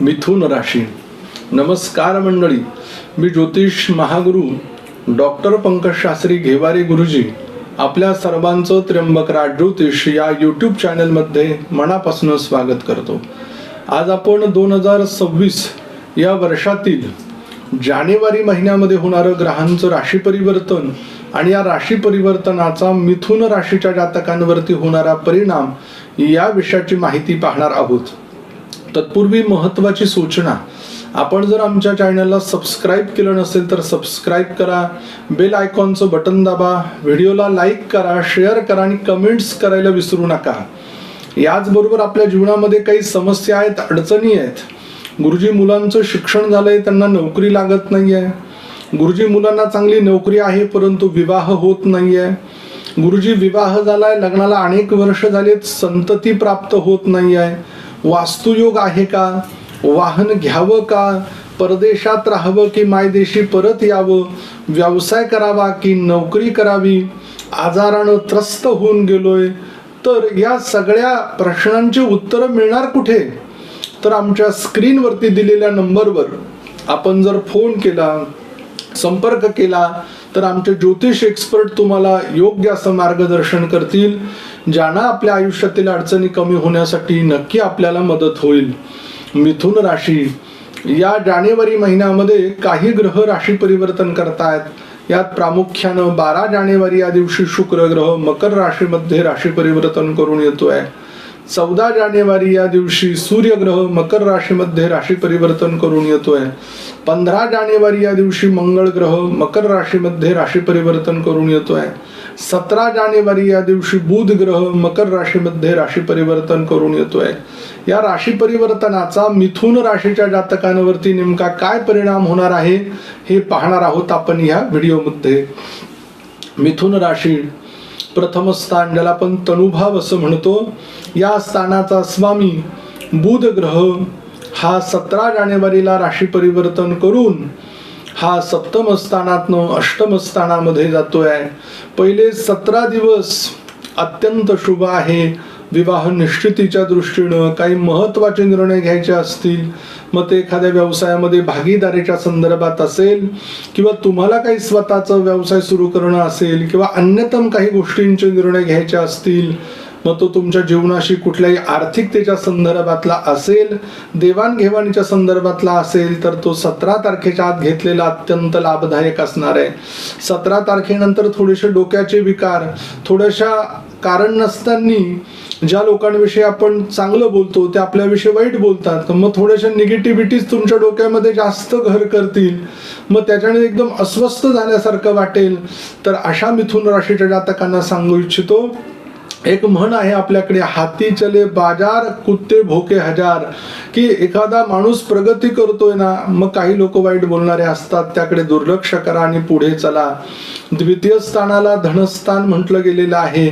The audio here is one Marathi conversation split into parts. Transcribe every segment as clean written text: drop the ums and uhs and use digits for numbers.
मिथुन राशी. नमस्कार मंडळी, मी ज्योतिष महागुरु डॉक्टर पंकज शास्त्री घेवारे गुरुजी आपल्या सर्वांचं त्र्यंबकराज ज्योतिष या यूट्यूब चॅनलमध्ये मनापासून स्वागत करतो. आज आपण 2026 या वर्षातील जानेवारी महिन्यामध्ये होणारं ग्रहांचं राशी परिवर्तन आणि या राशी परिवर्तनाचा मिथुन राशीच्या जातकांवरती होणारा परिणाम या विषयाची माहिती पाहणार आहोत. तत्पूर्वी महत्त्वाची सूचना, आपण जर आमच्या चॅनलला सबस्क्राईब केलं नसेल तर सबस्क्राईब करा, बेल आयकॉनचं बटन दाबा, व्हिडिओला लाईक करा, शेअर करा आणि कमेंट्स करायला विसरू नका. याचबरोबर आपल्या जीवनामध्ये काही समस्या आहेत, अडचणी आहेत. गुरुजी मुलांचं शिक्षण झालंय, त्यांना नोकरी लागत नाहीये. गुरुजी मुलांना चांगली नोकरी आहे परंतु विवाह होत नाहीये. गुरुजी विवाह झालाय, लग्नाला अनेक वर्ष झालेत, संतती प्राप्त होत नाहीये. वास्तुयोग आहे का, वाहन घ्यावं का, परदेशात राहावं की मायदेशी परत यावं, व्यवसाय करावा की नोकरी करावी, आजारानं त्रस्त होऊन गेलोय. तर या सगळ्या प्रश्नांची उत्तरं मिळणार कुठे? तर आमच्या स्क्रीनवरती दिलेल्या नंबरवर आपण जर फोन केला, संपर्क केला तर आमचे ज्योतिष एक्सपर्ट तुम्हाला योग्य असं मार्गदर्शन करतील, ज्यांना आपल्या आयुष्यातील अडचणी कमी होण्यासाठी नक्की आपल्याला मदत होईल. मिथुन राशी या जानेवारी महिन्यामध्ये काही ग्रह राशी परिवर्तन करतायत. यात प्रामुख्यानं 12 जानेवारी या दिवशी शुक्र ग्रह मकर राशीमध्ये राशी परिवर्तन करून येतोय. 14 जानेवारी या दिवशी सूर्य ग्रह मकर राशीमध्ये राशी परिवर्तन करून येतोय. 15 जानेवारी या दिवशी मंगळ ग्रह मकर राशीमध्ये राशी परिवर्तन करून येतोय. 17 जानेवारी या दिवशी बुध ग्रह मकर राशीमध्ये राशी परिवर्तन करून येतोय. या राशी परिवर्तनाचा मिथुन राशीच्या जातकांवरती नेमका काय परिणाम होणार आहे हे पाहणार आहोत आपण या व्हिडिओमध्ये. मिथुन राशी प्रथम स्थान, ज्याला आपण तनुभाव असं म्हणतो, या स्थानाचा स्वामी बुध ग्रह हा 17 जानेवारीला राशी परिवर्तन करून हा सप्तम स्थानातनं अष्टम स्थानामध्ये जातोय. पहिले 17 दिवस अत्यंत शुभ आहे. विवाह निश्चितीच्या दृष्टीनं काही महत्त्वाचे निर्णय घ्यायचे असतील, मग ते एखाद्या व्यवसायामध्ये भागीदारीच्या संदर्भात असेल किंवा तुम्हाला काही स्वतःचा व्यवसाय सुरू करणं असेल किंवा अन्यतम काही गोष्टींचे निर्णय घ्यायचे असतील, मग तो तुमच्या जीवनाशी कुठल्याही आर्थिकतेच्या संदर्भातला असेल, देवाणघेवाणीच्या संदर्भातला असेल, तर तो 17 तारखेच्या आत घेतलेला अत्यंत लाभदायक असणार आहे. 17 तारखेनंतर थोडेसे डोक्याचे विकार, थोड्याशा कारण नसताना ज्या लोकांविषयी आपण चांगलं बोलतो ते आपल्याविषयी वाईट बोलतात, मग थोड्याशा निगेटिव्हिटीज तुमच्या डोक्यामध्ये जास्त घर करतील, मग त्याच्याने एकदम अस्वस्थ झाल्यासारखं वाटेल. तर अशा मिथुन राशीच्या जातकांना सांगू इच्छितो, एक म्हण आहे आपल्याकडे, हाती चले बाजार कुत्ते भोके हजार, की एखादा माणूस प्रगती करतोय ना, मग काही लोक वाईट बोलणारे असतात, त्याकडे दुर्लक्ष करा आणि पुढे चला. द्वितीय स्थानाला धनस्थान म्हटलं गेलेलं आहे.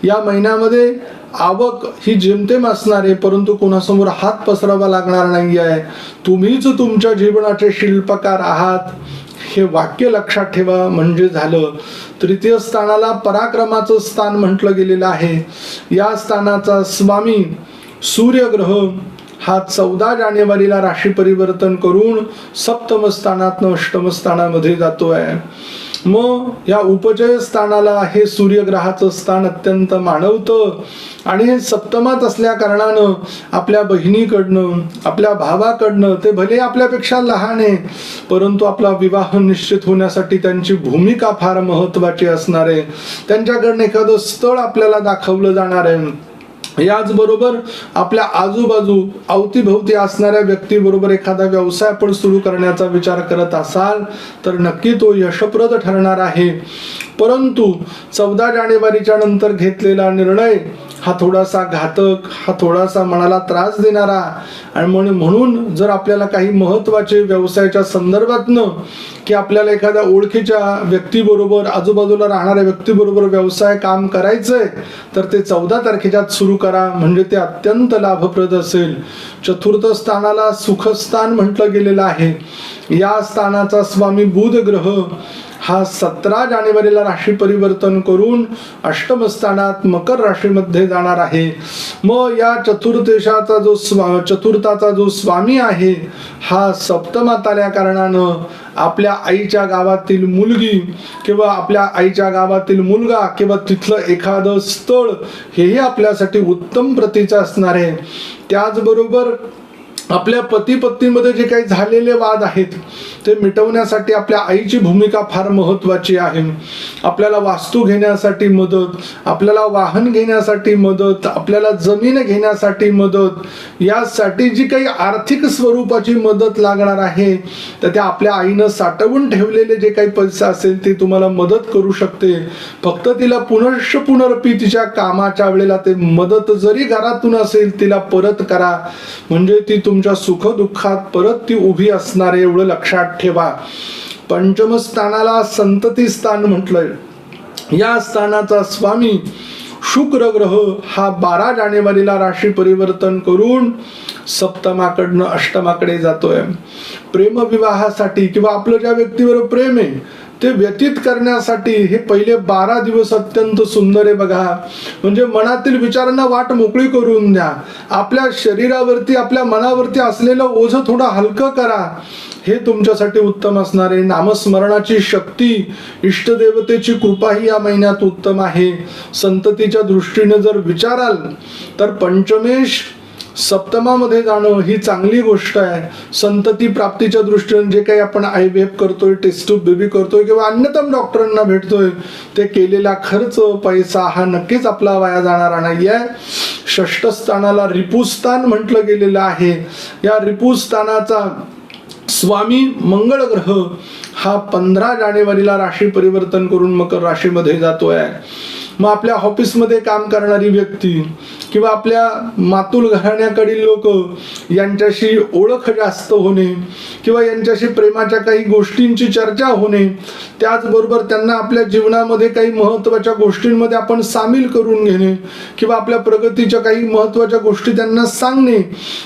या महिन्यामध्ये आवक ही जेमतेम असणार आहे, परंतु कोणासमोर हात पसरावा लागणार नाही आहे. तुम्हीच तुमच्या जीवनाचे शिल्पकार आहात, हे वाक्य लक्षात ठेवा म्हणजे झालं. तृतीय स्थानाला पराक्रमाचं स्थान म्हटलं गेलेलं आहे. या स्थानाचा स्वामी सूर्य ग्रह हा 14 जानेवारीला राशी परिवर्तन करून सप्तम स्थानातनं अष्टम स्थानामध्ये जातोय. मग या उपजय स्थानाला हे सूर्यग्रहाचं स्थान अत्यंत मानवतं आणि हे सप्तमात असल्या कारणानं आपल्या बहिणीकडनं, आपल्या भावाकडनं, ते भले आपल्यापेक्षा लहान आहे परंतु आपला विवाह निश्चित होण्यासाठी त्यांची भूमिका फार महत्त्वाची असणार आहे. त्यांच्याकडनं एखादं स्थळ आपल्याला दाखवलं जाणार आहे. याचबरोबर आपल्या आजूबाजू अवतीभोवती असणाऱ्या व्यक्तीबरोबर एखादा व्यवसाय आपण सुरू करण्याचा विचार करत असाल तर नक्की तो यशप्रद ठरणार आहे. परंतु 14 जानेवारीच्या नंतर घेतलेला निर्णय हा थोडासा घातक, हा थोडासा मनाला त्रास देणारा, आणि म्हणून जर आपल्याला काही महत्त्वाचे व्यवसायाच्या संदर्भातनं की आपल्याला एखाद्या ओळखीच्या व्यक्तीबरोबर, आजूबाजूला राहणाऱ्या व्यक्तीबरोबर व्यवसाय काम करायचंय तर ते 14 तारखेच्या सुरू करा, म्हणजे ते अत्यंत लाभप्रद असेल. चतुर्थ स्थानाला सुखस्थान म्हटलं गेलेलं आहे. या स्थानाचा स्वामी बुध ग्रह हा 17 जानेवारीला राशी परिवर्तन करून अष्टम स्थानात मकर राशीमध्ये जाणार आहे. मग या चतुर्थाचा जो स्वामी आहे हा सप्तमात आल्या कारणानं आपल्या आईच्या गावातील मुलगी किंवा आपल्या आईच्या गावातील मुलगा किंवा तिथलं एखादं स्थळ हेही आपल्यासाठी उत्तम प्रतीचं असणार आहे. त्याचबरोबर आपल्या पती पत्नीमध्ये जे काही झालेले वाद आहेत ते मिटवण्यासाठी आपल्या आईची भूमिका फार महत्त्वाची आहे. आपल्याला वास्तू घेण्यासाठी मदत, आपल्याला वाहन घेण्यासाठी मदत, आपल्याला जमीन घेण्यासाठी मदत, यासाठी जी काही आर्थिक स्वरूपाची मदत लागणार आहे तर त्या आपल्या आईनं साठवून ठेवलेले जे काही पैसे असेल ते तुम्हाला मदत करू शकते. फक्त तिला पुनरपी तिच्या कामाच्या वेळेला ते मदत जरी घरातून असेल तिला परत करा, म्हणजे ती तुमच्या सुख दुःखात परत ती उभी असणार आहे, एवढं लक्षात ठेवा. पंचम स्थानाला संतती स्थान म्हटलंय. या स्थानाचा स्वामी शुक्र ग्रह हा 12 जानेवारीला राशी परिवर्तन करून सप्तमाकडनं अष्टमाकडे जातोय. प्रेमविवाहासाठी किंवा आपलं ज्या व्यक्तीवर प्रेम आहे ते व्यतीत करण्यासाठी हे पहिले 12 दिवस अत्यंत सुंदर आहे बघा. म्हणजे मनातील विचारांना वाट मोकळी करून द्या. आपल्या शरीरावरती आपल्या मनावरती असलेलं ओझं थोडं हलकं करा, हे तुमच्यासाठी उत्तम असणार आहे. नामस्मरणाची शक्ती, इष्टदेवतेची कृपाही या महिन्यात उत्तम आहे. संततीच्या दृष्टीने जर विचाराल तर पंचमेश सप्तमामध्ये जाणं ही चांगली गोष्ट आहे. संतती प्राप्तीच्या दृष्टीने जे काही आपण IVF करतोय, टेस्ट ट्यूब बेबी करतोय किंवा अन्यतम डॉक्टरांना भेटतोय ते केलेला खर्च पैसा हा नक्कीच आपला वाया जाणारा नाहीये. षष्ठ स्थानाला रिपुस्थान म्हटलं गेलेलं आहे. या रिपुस्थानाचा स्वामी मंगळ ग्रह हा 15 जानेवारीला राशी परिवर्तन करून मकर राशीमध्ये जातोय. मग आपल्या ऑफिसमध्ये काम करणारी व्यक्ती किंवा आपल्या मातुल घराण्याकडील लोक यांच्याशी ओळख जास्त होणे किंवा यांच्याशी प्रेमाच्या काही गोष्टींची चर्चा होणे, त्याचबरोबर त्यांना आपल्या जीवनामध्ये काही महत्त्वाच्या गोष्टींमध्ये आपण सामील करून घेणे किंवा आपल्या प्रगतीच्या काही महत्त्वाच्या गोष्टी त्यांना सांगणे,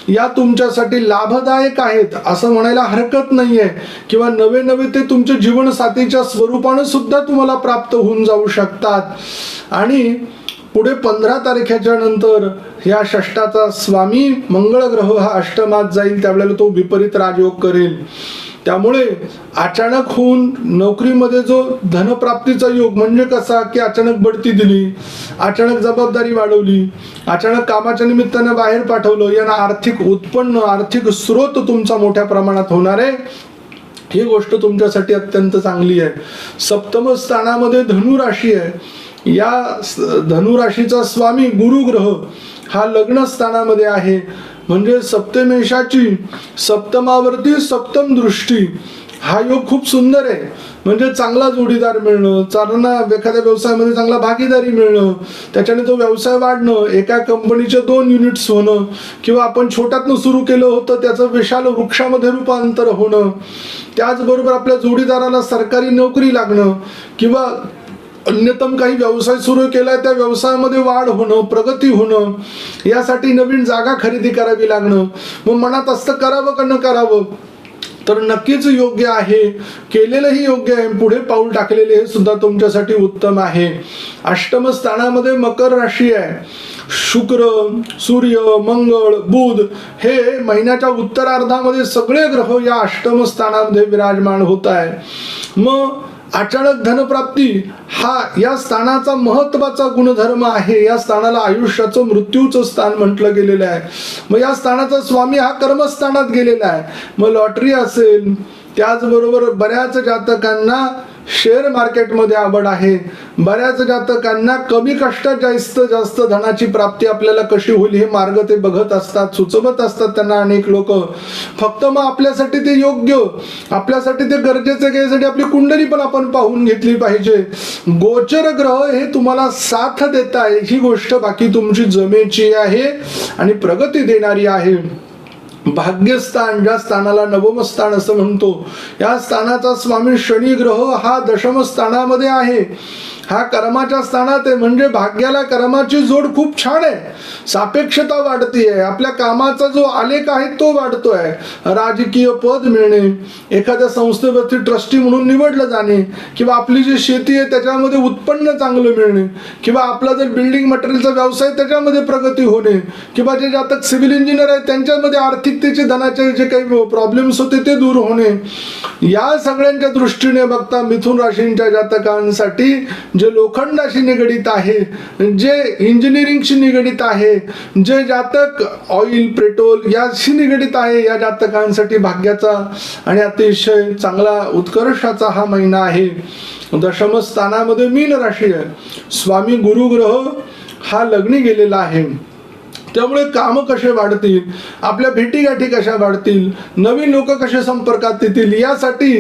या तुमच्यासाठी लाभदायक आहेत असं म्हणायला हरकत नाहीये. किंवा नवे नवे ते तुमच्या जीवनसाथीच्या स्वरूपाने सुद्धा तुम्हाला प्राप्त होऊन जाऊ शकतात. आणि पुढे 15 तारखेच्या नंतर या षष्ठाचा स्वामी मंगळ ग्रह हा अष्टमात जाईल, त्यावेळेला तो विपरीत राजयोग करेल. त्यामुळे अचानक होऊन नोकरीमध्ये जो धनप्राप्तीचा योग म्हणजे कसा की अचानक बढती दिली, अचानक जबाबदारी वाढवली, अचानक कामाच्या निमित्तानं बाहेर पाठवलं, यांना आर्थिक उत्पन्न, आर्थिक स्रोत तुमचा मोठ्या प्रमाणात होणार आहे. ही गोष्ट तुमच्यासाठी अत्यंत चांगली आहे. सप्तम स्थानामध्ये धनु राशी आहे. या धनुराशीचा स्वामी गुरु ग्रह हा लग्न स्थानामध्ये आहे. म्हणजे सप्तमेशाची सप्तमावरती सप्तम दृष्टी हा योग खूप सुंदर आहे. म्हणजे चांगला जोडीदार मिळणं, चालना एखाद्या व्यवसायामध्ये चांगला भागीदारी मिळणं, त्याच्याने तो व्यवसाय वाढणं, एका कंपनीचे 2 युनिट्स होणं किंवा आपण छोट्यातनं सुरू केलं होतं त्याचं विशाल वृक्षामध्ये रूपांतर होणं, त्याचबरोबर आपल्या जोडीदाराला सरकारी नोकरी लागणं किंवा अन्यतम काही व्यवसाय सुरू केलाय त्या व्यवसायामध्ये वाढ होणं, प्रगती होणं, यासाठी नवीन जागा खरेदी करावी लागणं. मग मनात असतं करावं का न करावं, तर नक्कीच योग्य आहे, केलेलंही योग्य आहे, पुढे पाऊल टाकलेले हे सुद्धा तुमच्यासाठी उत्तम आहे. अष्टम स्थानामध्ये मकर राशी आहे. शुक्र, सूर्य, मंगळ, बुध हे महिन्याच्या उत्तरार्धामध्ये सगळे ग्रह या अष्टम स्थानामध्ये विराजमान होत आहे. मग अचानक धनप्राप्ती हा या स्थानाचा महत्वाचा गुणधर्म आहे. या स्थानाला आयुष्याचं मृत्यूचं स्थान म्हटलं गेलेलं आहे. मग या स्थानाचा स्वामी हा कर्मस्थानात गेलेला आहे. मग लॉटरी असेल, त्याचबरोबर बऱ्याच जातकांना शेअर मार्केटमध्ये आवड आहे, बऱ्याच जातकांना कमी कष्टात जास्त धनाची प्राप्ती आपल्याला कशी होईल हे मार्ग ते बघत असतात, सुचवत असतात त्यांना अनेक लोक. फक्त मग आपल्यासाठी ते योग्य, आपल्यासाठी ते गरजेचं घ्यायसाठी आपली कुंडली पण आपण पाहून घेतली पाहिजे. गोचर ग्रह हे तुम्हाला साथ देत आहे, ही गोष्ट बाकी तुमची जमेची आहे आणि प्रगती देणारी आहे. भाग्यस्थान, ज्या स्थानाला नवम स्थान असं म्हणतो, या स्थानाचा स्वामी शनी ग्रह हा दशम स्थानामध्ये आहे. हा कर्माच्या स्थानात आहे, म्हणजे भाग्याला कर्माची जोड खूप छान आहे. सापेक्षता वाढतीये, आपल्या कामाचा जो आलेख आहे तो वाढतोय. राजकीय पद मिळणे, एखाद्या संस्थेवरती ट्रस्टी म्हणून निवडलं जाणे, किंवा आपली जी शेती आहे त्याच्यामध्ये उत्पन्न चांगलं मिळणे, किंवा आपला जर बिल्डिंग मटेरियलचा व्यवसाय त्याच्यामध्ये प्रगती होणे, किंवा जे जातक सिव्हिल इंजिनियर आहेत त्यांच्यामध्ये आर्थिकतेचे धनाचे जे काही प्रॉब्लेम्स होते ते दूर होणे. या सगळ्यांच्या दृष्टीने बघता मिथुन राशींच्या जातकांसाठी जे लोखंडाशी निगडित आहे, जे इंजिनिअरिंगशी निगडित आहे, जे जातक ऑइल पेट्रोल याशी निगडित आहे, या जातकांसाठी भाग्याचा आणि अतिशय चांगला उत्कर्षाचा हा महिना आहे. दशम स्थानामध्ये मीन राशी आहे. स्वामी गुरु ग्रह हा लग्नी गेलेला आहे. त्यामुळे काम कसे वाढतील, आपल्या भेटीगाठी कशा वाढतील, नवीन लोक कसे संपर्कात येतील, यासाठी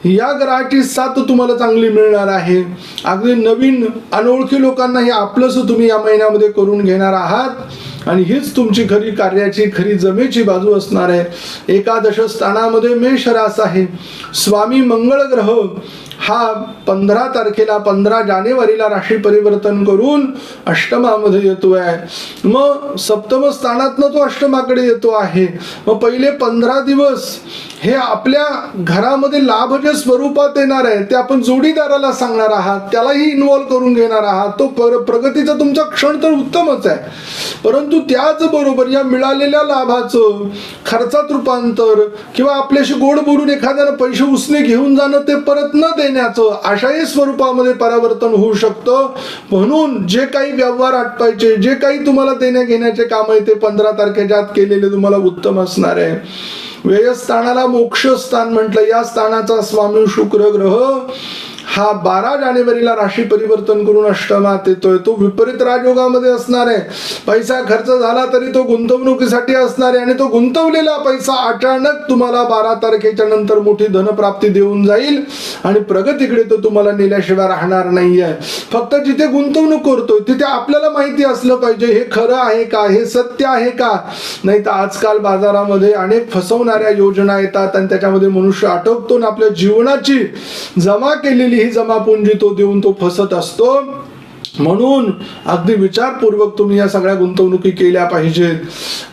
या ग्रहाची साथ तुम्हाला चांगली मिळणार आहे. अगदी नवीन अनोळखी लोकांना हे आपलंसं तुम्ही या महिन्यामध्ये करून घेणार आहात आणि हीच तुमची खरी कार्याची खरी जमेची बाजू असणार आहे. एकादश स्थानामध्ये मेष रास आहे. स्वामी मंगळ ग्रह हा 15 तारखेला 15 जानेवारीला राशी परिवर्तन करून अष्टमामध्ये येतोय. मग सप्तम स्थानातनं तो अष्टमाकडे येतो आहे. मग पहिले 15 दिवस हे आपल्या घरामध्ये लाभ जे स्वरूपात येणार आहे ते आपण जोडीदाराला सांगणार आहात, त्यालाही इन्व्हॉल्व करून घेणार आहात. तो प्रगतीचा तुमचा क्षण तर उत्तमच आहे, परंतु त्याचबरोबर या मिळालेल्या लाभाचं खर्चात रूपांतर किंवा आपल्याशी गोड बोलून एखाद्याला पैसे उसने घेऊन जाणं ते परत न देण्याचं अशाही स्वरूपामध्ये परावर्तन होऊ शकतं. म्हणून जे काही व्यवहार आटपायचे, जे काही तुम्हाला देण्या घेण्याचे काम आहे ते 15 तारखेच्या आत केलेले तुम्हाला उत्तम असणार आहे. व्ययस्थानाला मोक्ष स्थान म्हटलं. या स्थानाचा स्वामी शुक्र ग्रह हा 12 जानेवारीला राशी परिवर्तन करून अष्टमात येतोय. तो विपरीत राजयोगामध्ये असणार आहे. पैसा खर्च झाला तरी तो गुंतवणुकीसाठी असणार आहे आणि तो गुंतवलेला पैसा अचानक तुम्हाला 12 तारखेच्या नंतर मोठी धनप्राप्ती देऊन जाईल आणि प्रगतीकडे तो तुम्हाला नेल्याशिवाय राहणार नाहीये. फक्त जिथे गुंतवणूक करतोय तिथे आपल्याला माहिती असलं पाहिजे हे खरं आहे का, हे सत्य आहे का. नाही तर आजकाल बाजारामध्ये अनेक फसवणाऱ्या योजना येतात आणि त्याच्यामध्ये मनुष्य अटकतो आणि आपल्या जीवनाची जमा केलेली ही जमापुंजी तो देऊन तो फसत असतो. म्हणून अगदी विचारपूर्वक तुम्ही या सगळ्या गुंतवणुकी केल्या पाहिजेत.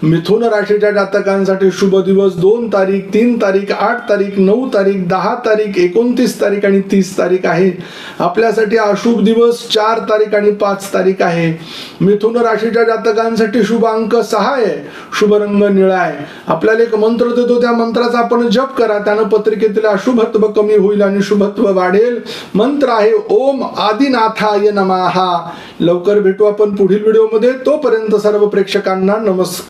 मिथुन राशीच्या जातकांसाठी शुभ दिवस 2 तारीख, 3 तारीख, 8 तारीख, 9 तारीख, 10 तारीख, 29 तारीख आणि 30 तारीख आहे. आपल्यासाठी अशुभ दिवस 4 तारीख आणि 5 तारीख आहे. मिथुन राशीच्या जातकांसाठी शुभ अंक 6 आहे. शुभ रंग निळा आहे. आपल्याला एक मंत्र देतो, त्या मंत्राचा आपण जप करा, त्यानं पत्रिकेतील अशुभत्व कमी होईल आणि शुभत्व वाढेल. मंत्र आहे ओम आदिनाथाय नमः. लवकर भेटू आपण पुढील व्हिडिओमध्ये. तोपर्यंत सर्व प्रेक्षकांना नमस्कार.